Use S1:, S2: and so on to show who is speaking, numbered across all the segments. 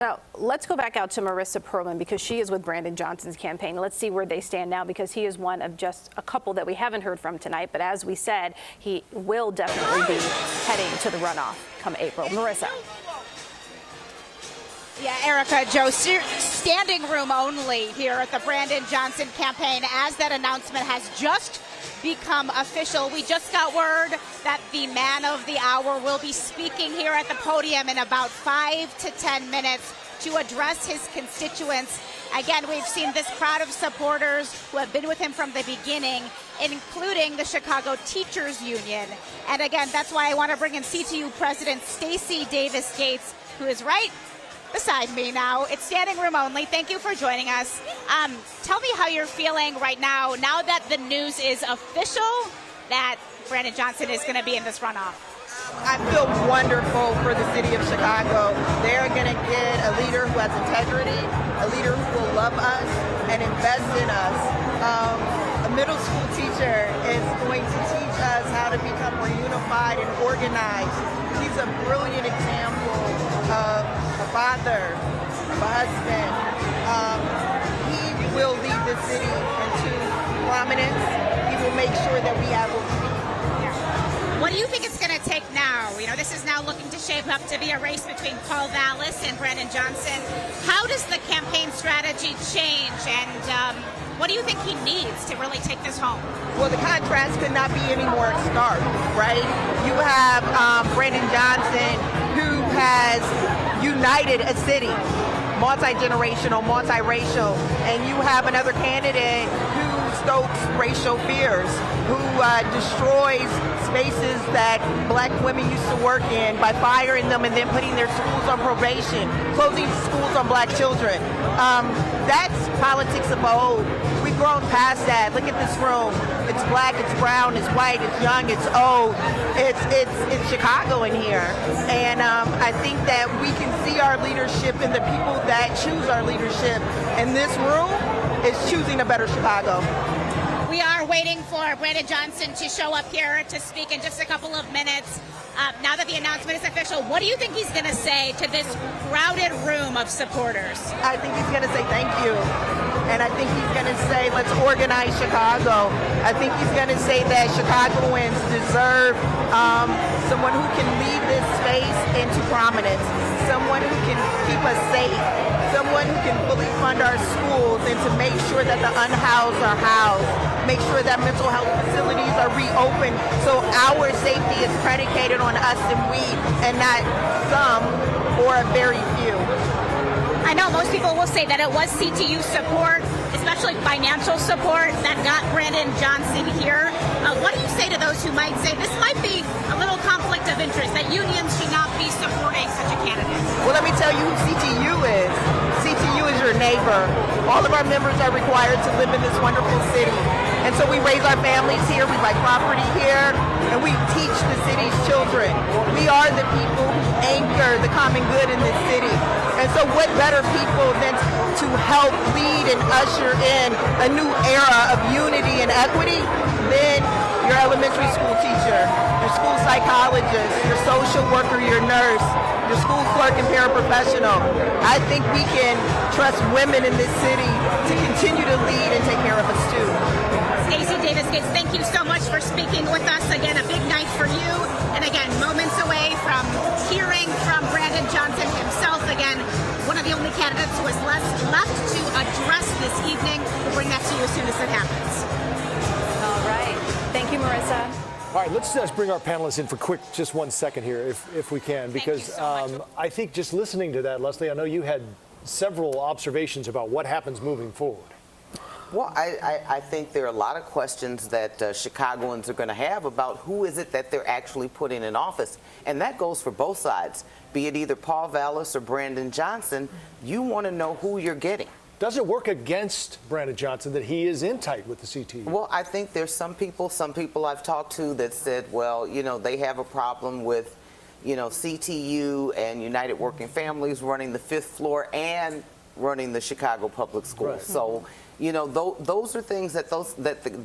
S1: Now, let's go back out to Marissa Perlman because she is with Brandon Johnson's campaign. Let's see where they stand now because he is one of just a couple that we haven't heard from tonight. But as we said, he will definitely be heading to the runoff come April. Marissa.
S2: Yeah, Erica, Joe, standing room only here at the Brandon Johnson campaign as that announcement has just become official. We just got word that the man of the hour will be speaking here at the podium in about 5 to 10 minutes to address his constituents. Again, we've seen this crowd of supporters who have been with him from the beginning, including the Chicago Teachers Union. And again, that's why I want to bring in CTU President Stacy Davis-Gates, who is right beside me now. It's standing room only. Thank you for joining us. Tell me how you're feeling right now that the news is official that Brandon Johnson is going to be in this runoff.
S3: I feel wonderful for the city of Chicago. They're going to get a leader who has integrity, a leader who will love us and invest in us. A middle school teacher is going to teach us how to become more unified and organized. He's a brilliant example of a father, of a husband. He will lead the city into prominence. He will make sure that we have what we need.
S2: What do you think it's going to take now? You know, this is now looking to shape up to be a race between Paul Vallis and Brandon Johnson. How does the campaign strategy change, and what do you think he needs to really take this home?
S3: Well, the contrast could not be any more stark, right? You have Brandon Johnson, who has united a city, multi-generational, multiracial, and you have another candidate who stokes racial fears, who destroys spaces that black women used to work in by firing them and then putting their schools on probation, closing schools on black children. That's politics of old. We've grown past that. Look at this room. It's black, it's brown, it's white, it's young, it's old. It's Chicago in here. And I think that we can see our leadership in the people that choose our leadership. And this room is choosing a better Chicago.
S2: We are waiting for Brandon Johnson to show up here to speak in just a couple of minutes. Now that the announcement is official, what do you think he's going to say to this crowded room of supporters?
S3: I think he's going to say thank you. And I think he's going to say, let's organize Chicago. I think he's going to say that Chicagoans deserve someone who can lead this space into prominence, someone who can keep us safe, someone who can fully fund our schools and to make sure that the unhoused are housed, make sure that mental health facilities are reopened so our safety is predicated on us and we and not some or a very few.
S2: I know most people will say that it was CTU support, especially financial support, that got Brandon Johnson here. What do you say to those who might say this might be a little conflict of interest, that unions should not be supporting such a candidate?
S3: Well, let me tell you who CTU is. CTU is your neighbor. All of our members are required to live in this wonderful city. And so we raise our families here, we buy property here, and we teach the city's children. We are the people who anchor the common good in this city. And so what better people than to help lead and usher in a new era of unity and equity than your elementary school teacher, your school psychologist, your social worker, your nurse, your school clerk and paraprofessional. I think we can trust women in this city to continue to lead and take care of us too.
S2: Stacy Davis-Gates, thank you so much for speaking with us. Again, a big night for you. And again, moments away from hearing from Brandon Johnson himself. Again, one of the only candidates who is left to address this evening. We'll bring that to you as soon as it happens.
S1: All right. Thank you, Marissa.
S4: All right, let's just bring our panelists in for just 1 second here, if we can, because so I think just listening to that, Leslie, I know you had several observations about what happens moving forward.
S5: Well, I think there are a lot of questions that Chicagoans are going to have about who is it that they're actually putting in office. And that goes for both sides, be it either Paul Vallis or Brandon Johnson. You want to know who you're getting.
S4: Does it work against Brandon Johnson that he is in tight with the CTU?
S5: Well, I think there's some people I've talked to that said, well, you know, they have a problem with, you know, CTU and United Working Families running the 5th floor and running the Chicago Public Schools. Right. So, you know, those are things that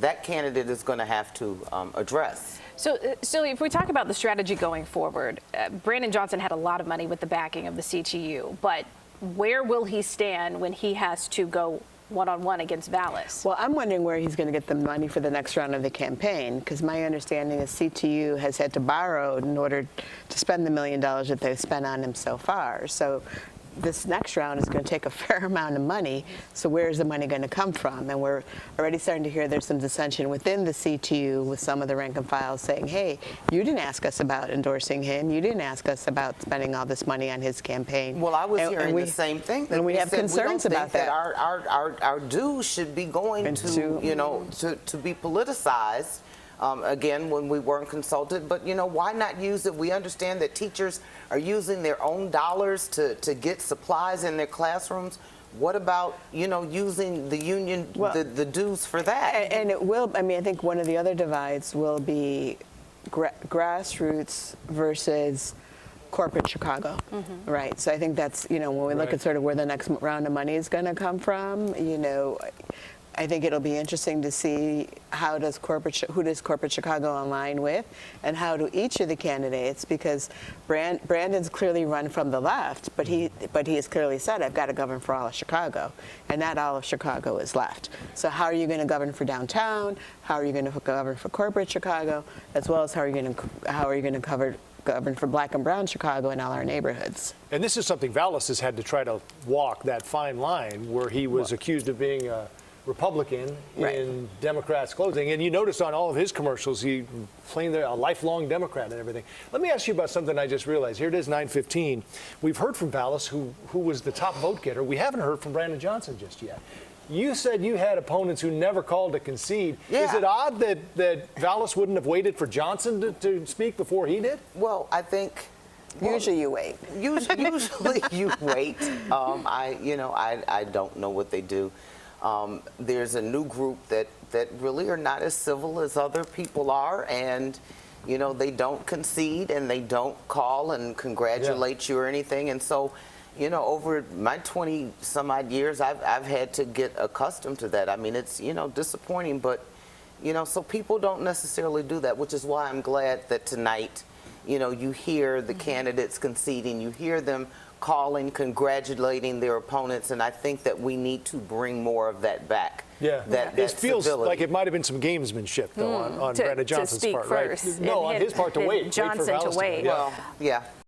S5: that candidate is going to have to address.
S1: So if we talk about the strategy going forward, Brandon Johnson had a lot of money with the backing of the CTU, but where will he stand when he has to go one-on-one against Vallis?
S6: Well, I'm wondering where he's going to get the money for the next round of the campaign, because my understanding is CTU has had to borrow in order to spend the $1 million that they've spent on him so far. So this next round is going to take a fair amount of money. So where is the money going to come from? And we're already starting to hear there's some dissension within the CTU with some of the rank and files saying, hey, you didn't ask us about endorsing him. You didn't ask us about spending all this money on his campaign.
S5: Well, I was hearing the same thing.
S6: And we have concerns about that.
S5: Our dues should be going to, you know, to be politicized. Again, when we weren't consulted, but you know, why not use it? We understand that teachers are using their own dollars to get supplies in their classrooms. What about, you know, using the union, the dues for that?
S6: And it will, I mean, I think one of the other divides will be grassroots versus corporate Chicago, right? So I think that's, you know, when we look at sort of where the next round of money is going to come from, you know, I think it'll be interesting to see who does corporate Chicago align with, and how do each of the candidates, because Brandon's clearly run from the left, but he has clearly said, I've got to govern for all of Chicago, and not all of Chicago is left. So how are you going to govern for downtown? How are you going to govern for corporate Chicago, as well as how are you going to govern for black and brown Chicago in all our neighborhoods?
S4: And this is something Vallis has had to try to walk, that fine line where he was accused of being a Republican in Democrats' clothing. And you notice on all of his commercials, he playing a lifelong Democrat and everything. Let me ask you about something I just realized. Here it is, 9:15. We've heard from Vallis, who was the top vote getter. We haven't heard from Brandon Johnson just yet. You said you had opponents who never called to concede.
S5: Yeah.
S4: Is it odd that Vallis wouldn't have waited for Johnson to speak before he did?
S5: Well, I think
S6: Usually you wait.
S5: Usually you wait. I don't know what they do. There's a new group that really are not as civil as other people are, and you know, they don't concede and they don't call and congratulate you or anything. And so, you know, over my 20 some odd years, I've had to get accustomed to that. I mean, it's, you know, disappointing, but you know, so people don't necessarily do that, which is why I'm glad that tonight, you know, you hear the candidates conceding, you hear them calling, congratulating their opponents, and I think that we need to bring more of that back.
S4: Yeah,
S5: that
S4: it feels
S5: civility.
S4: like it might have been some gamesmanship, though, on Brandon Johnson's part, right? No, on his part to wait.
S1: Johnson
S4: wait for Vallis
S1: to wait.
S5: Well, yeah.